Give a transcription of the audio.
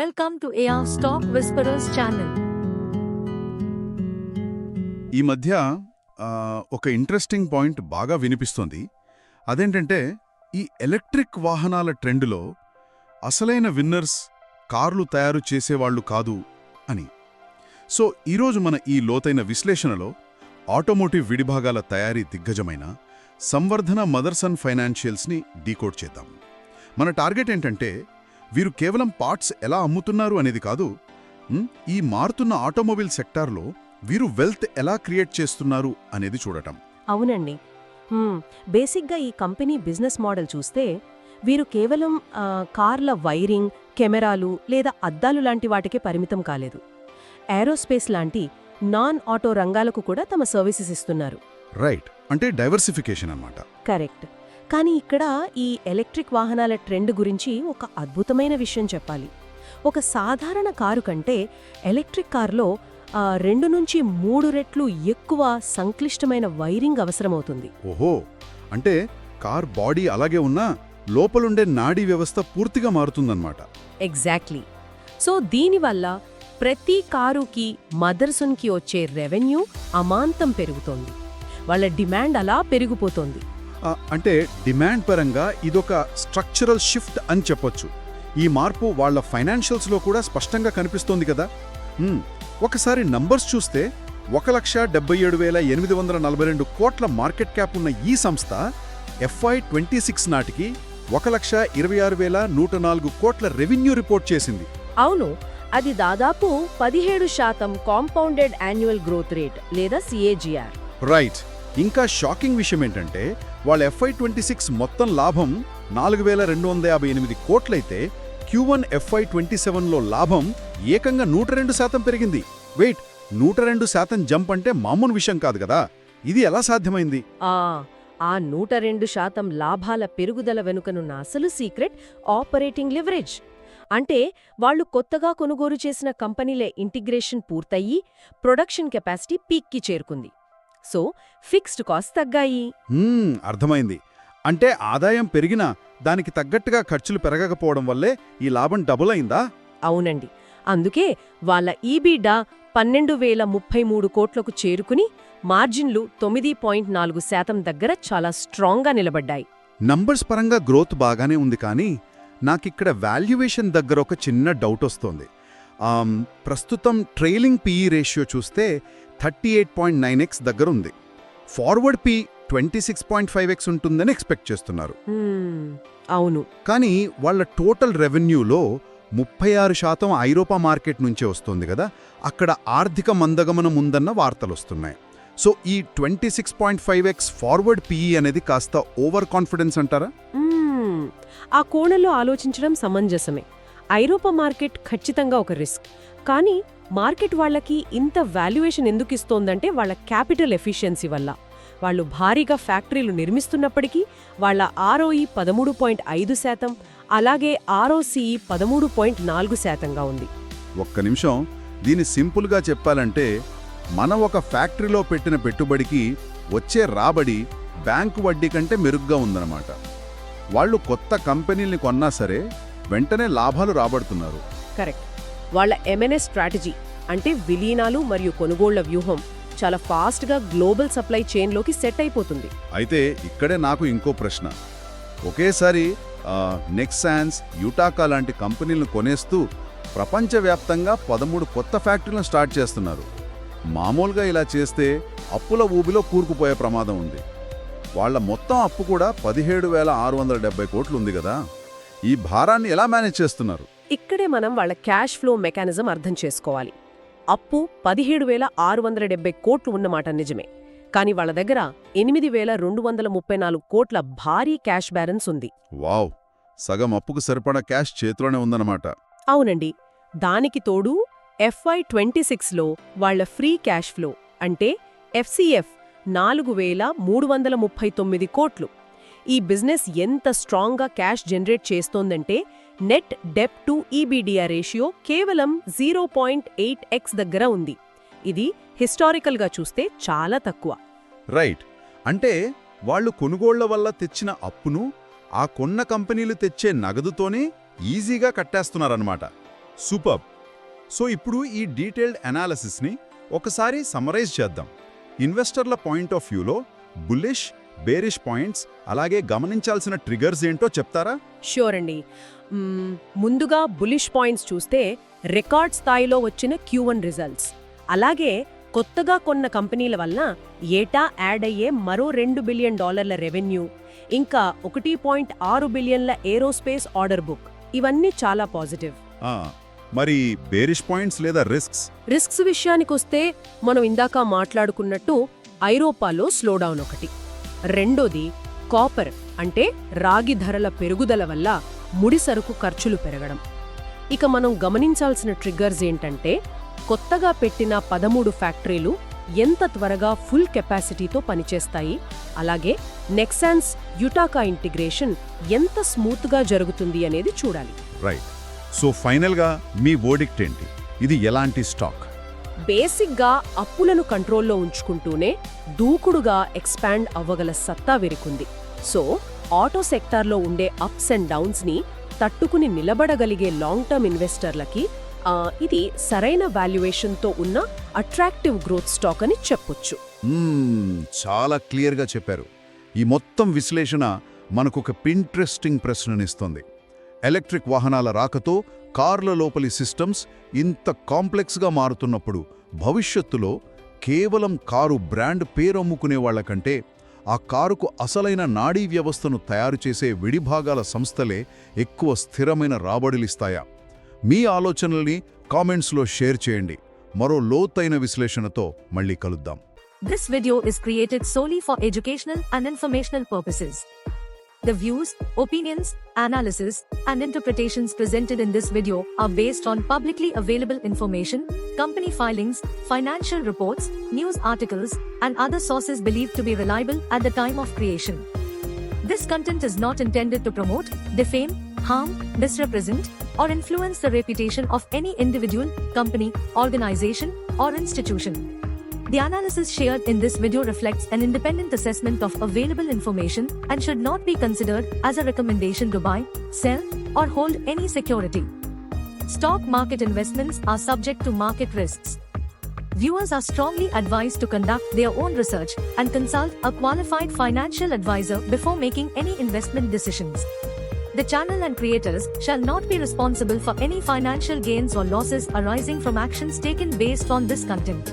Welcome to AR Stock Whisperers channel. ఈ మధ్య ఒక ఇంట్రెస్టింగ్ పాయింట్ బాగా వినిపిస్తోంది. అదేంటంటే ఈ ఎలక్ట్రిక్ వాహనాల ట్రెండులో అసలైన విన్నర్స్ కార్లు తయారు చేసేవాళ్లు కాదు అని. సో ఈరోజు మన ఈ లోతైన విశ్లేషణలో ఆటోమోటివ్ విడిభాగాల తయారీ దిగ్గజమైన సంవర్ధన మదర్సన్ ఫైనాన్షియల్స్ని డీకోడ్ చేద్దాం. మన టార్గెట్ ఏంటంటే వీరు కేవలం పార్ట్స్ ఎలా అమ్ముతున్నారు అనేది కాదు, ఈ మారుతున్న ఆటోమొబైల్ సెక్టార్లో వీరు వెల్త్ ఎలా క్రియేట్ చేస్తున్నారు అనేది చూడటం. అవునండి. బేసిక్గా ఈ కంపెనీ బిజినెస్ మోడల్ చూస్తే వీరు కేవలం కార్ల వైరింగ్, కెమెరాలు లేదా అద్దాలు లాంటి వాటికే పరిమితం కాలేదు. ఏరోస్పేస్ లాంటి నాన్ ఆటో రంగాలకు కూడా తమ సర్వీసెస్ ఇస్తున్నారు. రైట్, అంటే డైవర్సిఫికేషన్ అన్నమాట. కరెక్ట్. కానీ ఇక్కడ ఈ ఎలక్ట్రిక్ వాహనాల ట్రెండ్ గురించి ఒక అద్భుతమైన విషయం చెప్పాలి. ఒక సాధారణ కారు కంటే ఎలక్ట్రిక్ కార్లో 2 నుంచి 3 రెట్లు ఎక్కువ సంక్లిష్టమైన వైరింగ్ అవసరమవుతుంది. ఓహో, అంటే కార్ బాడీ అలాగే ఉన్నా లోపలుండే నాడీ వ్యవస్థ పూర్తిగా మారుతుందన్నమాట. ఎగ్జాక్ట్లీ. సో దీనివల్ల ప్రతి కారుకి మదర్సన్కి వచ్చే రెవెన్యూ అమాంతం పెరుగుతోంది. వాళ్ళ డిమాండ్ అలా పెరిగిపోతోంది. అంటే డిమాండ్ పరంగా ఇదొక స్ట్రక్చరల్ షిఫ్ట్ అని చెప్పొచ్చు. ఈ మార్పు వాళ్ల ఫైనాన్షియల్స్లో కూడా స్పష్టంగా కనిపిస్తోంది కదా. ఒకసారి నంబర్స్ చూస్తే 1,77,842 కోట్ల మార్కెట్ క్యాప్ ఉన్న ఈ సంస్థ FY26 నాటికి 1,26,104 కోట్ల రెవెన్యూ రిపోర్ట్ చేసింది. అవును, అది దాదాపు 17% కాంపౌండెడ్ యాన్యువల్ గ్రోత్ రేట్ లేదా CAGR. రైట్. ఇంకా షాకింగ్ విషయం ఏంటంటే వాళ్ళ FY26 మొత్తం లాభం 4,258 కోట్లయితే Q1 FY27లో లాభం ఏకంగా 102% పెరిగింది. వెయిట్, 102% జంప్ అంటే మామూలు విషయం కాదు కదా. ఇది ఎలా సాధ్యమైంది? ఆ 102% లాభాల పెరుగుదల వెనుకనున్న అసలు సీక్రెట్ ఆపరేటింగ్ లివరేజ్. అంటే వాళ్ళు కొత్తగా కొనుగోలు చేసిన కంపెనీలే ఇంటిగ్రేషన్ పూర్తయ్యి ప్రొడక్షన్ కెపాసిటీ పీక్కి చేరుకుంది. సో ఫిక్స్డ్ కాస్ట్ తగ్గాయి. అర్థమైంది. అంటే ఆదాయం పెరిగినా దానికి తగ్గట్టుగా ఖర్చులు పెరగకపోవడం వల్లే ఈ లాభం డబుల్ అయిందా? అవునండి. అందుకే వాళ్ళ ఈబిడా 12,033 కోట్లకు చేరుకుని మార్జిన్లు 9.4% దగ్గర చాలా స్ట్రాంగ్గా నిలబడ్డాయి. నంబర్స్ పరంగా గ్రోత్ బాగానే ఉంది, కానీ నాకిక్కడ వాల్యుయేషన్ దగ్గర ఒక చిన్న డౌట్ వస్తోంది. ప్రస్తుతం ట్రైలింగ్ PE రేషియో చూస్తే 38.9x దగ్గర ఉంది. ఫార్వర్డ్ P 26.5x ఉంటుందని ఎక్స్పెక్ట్ చేస్తున్నారు. అవును. కానీ వాళ్ళ టోటల్ రెవెన్యూలో 36% ఐరోపా మార్కెట్ నుంచే వస్తుంది కదా. అక్కడ ఆర్థిక మందగమనం ఉందన్న వార్తలొస్తున్నాయి. సో ఈ 26.5x ఫార్వర్డ్ PE అనేది కాస్త ఓవర్ కాన్ఫిడెన్స్ అంటారా? ఆ కోణంలో ఆలోచించడం సమంజసమే. ఐరోపా మార్కెట్ ఖచ్చితంగా ఒక రిస్క్. కానీ మార్కెట్ వాళ్లకి ఇంత వాల్యుయేషన్ ఎందుకిస్తోందంటే వాళ్ళ క్యాపిటల్ ఎఫిషియన్సీ వల్ల. వాళ్ళు భారీగా ఫ్యాక్టరీలు నిర్మిస్తున్నప్పటికీ వాళ్ళ ROE 13.5%, అలాగే ROCE 13.4%గా ఉంది. ఒక్క నిమిషం, దీన్ని సింపుల్గా చెప్పాలంటే మనం ఒక ఫ్యాక్టరీలో పెట్టిన పెట్టుబడికి వచ్చే రాబడి బ్యాంకు వడ్డీ కంటే మెరుగ్గా ఉందన్నమాట. వాళ్ళు కొత్త కంపెనీల్ని కొన్నా సరే వెంటనే లాభాలు రాబడుతున్నారు. కరెక్ట్. వాళ్ళ M&A స్ట్రాటజీ అంటే విలీనాలు మరియు కొనుగోళ్ల వ్యూహం చాలా ఫాస్ట్గా గ్లోబల్ సప్లై చైన్లోకి సెట్ అయిపోతుంది. అయితే ఇక్కడే నాకు ఇంకో ప్రశ్న. ఒకేసారి నెక్సాన్స్, యుటాకా లాంటి కంపెనీలను కొనేస్తూ ప్రపంచవ్యాప్తంగా 13 కొత్త ఫ్యాక్టరీలను స్టార్ట్ చేస్తున్నారు. మామూలుగా ఇలా చేస్తే అప్పుల ఊబిలో కూరుకుపోయే ప్రమాదం ఉంది. వాళ్ల మొత్తం అప్పు కూడా 17,670 కోట్లు ఉంది కదా. ఈ భారాన్ని ఎలా మేనేజ్ చేస్తున్నారు? ఇక్కడే మనం వాళ్ళ క్యాష్ ఫ్లో మెకానిజం అర్థం చేసుకోవాలి. అప్పు 17,670 కోట్లు ఉన్నమాట నిజమే, కానీ వాళ్ళ దగ్గర 8,234 కోట్ల భారీ క్యాష్ బ్యాలెన్స్ ఉంది. వావ్, సగం అప్పుకు సరిపడా క్యాష్ చేతిలోనే ఉందన్నమాట. అవునండి. దానికి తోడు FY26లో వాళ్ల ఫ్రీ క్యాష్ ఫ్లో అంటే FCF 4,339 కోట్లు. ఈ బిజినెస్ ఎంత స్ట్రాంగ్గా క్యాష్ జనరేట్ చేస్తోందంటే net debt to EBITDA ratio కేవలం 0.8x దగ్గర ఉంది. ఇది హిస్టారికల్గా చూస్తే చాలా తక్కువ. రైట్. అంటే వాళ్ళు కొనుగోళ్ల వల్ల తెచ్చిన అప్పును ఆ కొన్న కంపెనీలు తెచ్చే నగదుతోనే ఈజీగా కట్టేస్తున్నారన్నమాట. సూపర్. సో ఇప్పుడు ఈ డీటెయిల్డ్ అనాలిసిస్ని ఒకసారి సమరైజ్ చేద్దాం. ఇన్వెస్టర్ల పాయింట్ ఆఫ్ వ్యూలో బుల్లిష్, బేరిష్ పాయింట్స్, అలాగే గమనించాల్సిన ట్రిగర్స్ ఏంటో చెప్తారా? ష్యూర్ అండి. ముందుగా బులిష్ పాయింట్స్ చూస్తే రికార్డ్ స్థాయిలో వచ్చిన Q1 రిజల్ట్స్, అలాగే కొత్తగా కొన్న కంపెనీల వల్ల ఏటా యాడ్ అయ్యే మరో $2 బిలియన్ రెవెన్యూ, ఇంకా 1.6 బిలియన్ల ఏరోస్పేస్ ఆర్డర్ బుక్, ఇవన్నీ చాలా పాజిటివ్. మరి బేరిష్ పాయింట్స్ లేదా రిస్క్స్ విషయానికొస్తే మనం ఇందాక మాట్లాడుకున్నట్టు ఐరోపాలో స్లోడౌన్ ఒకటి. రెండోది కాపర్ అంటే రాగి ధరల పెరుగుదల వల్ల ముడిసరుకు ఖర్చులు పెరగడం. ఇక మనం గమనించాల్సిన ట్రిగ్గర్స్ ఏంటంటే కొత్తగా పెట్టిన 13 ఫ్యాక్టరీలు ఎంత త్వరగా ఫుల్ కెపాసిటీతో పనిచేస్తాయి, అలాగే నెక్సాన్స్ యుటాకా ఇంటిగ్రేషన్ ఎంత స్మూత్గా జరుగుతుంది అనేది చూడాలి. రైట్. సో ఫైనల్గా మీ వర్డిక్ట్ ఏంటి? ఇది ఎలాంటి స్టాక్? బేసిక్గా అప్పులను కంట్రోల్లో ఉంచుకుంటూనే దూకుడుగా ఎక్స్పాండ్ అవ్వగల సత్తా వెరుకుంది. సో ఆటో సెక్టార్లో ఉండే అప్స్ అండ్ డౌన్స్ని తట్టుకుని నిలబడగలిగే లాంగ్ టర్మ్ ఇన్వెస్టర్లకి ఇది సరైన వాల్యుయేషన్తో ఉన్న అట్రాక్టివ్ గ్రోత్ స్టాక్ అని చెప్పొచ్చు. చాలా క్లియర్గా చెప్పారు. ఈ మొత్తం విశ్లేషణ మనకొక ఇంట్రెస్టింగ్ ప్రశ్ననిస్తుంది. ఎలక్ట్రిక్ వాహనాల రాకతో కార్ల లోపలి సిస్టమ్స్ ఇంత కాంప్లెక్స్గా మారుతున్నప్పుడు భవిష్యత్తులో కేవలం కారు బ్రాండ్ పేరమ్ముకునే వాళ్లకంటే ఆ కారుకు అసలైన నాడీ వ్యవస్థను తయారు చేసే విడిభాగాల సంస్థలే ఎక్కువ స్థిరమైన రాబడులిస్తాయా? మీ ఆలోచనల్ని కామెంట్స్లో షేర్ చేయండి. మరో లోతైన విశ్లేషణతో మళ్ళీ కలుద్దాం. This video is created solely for educational and informational purposes. The views, opinions, analysis, and interpretations presented in this video are based on publicly available information, company filings, financial reports, news articles, and other sources believed to be reliable at the time of creation. This content is not intended to promote, defame, harm, misrepresent, or influence the reputation of any individual, company, organization, or institution. The analysis shared in this video reflects an independent assessment of available information and should not be considered as a recommendation to buy, sell, or hold any security. Stock market investments are subject to market risks. Viewers are strongly advised to conduct their own research and consult a qualified financial advisor before making any investment decisions. The channel and creators shall not be responsible for any financial gains or losses arising from actions taken based on this content.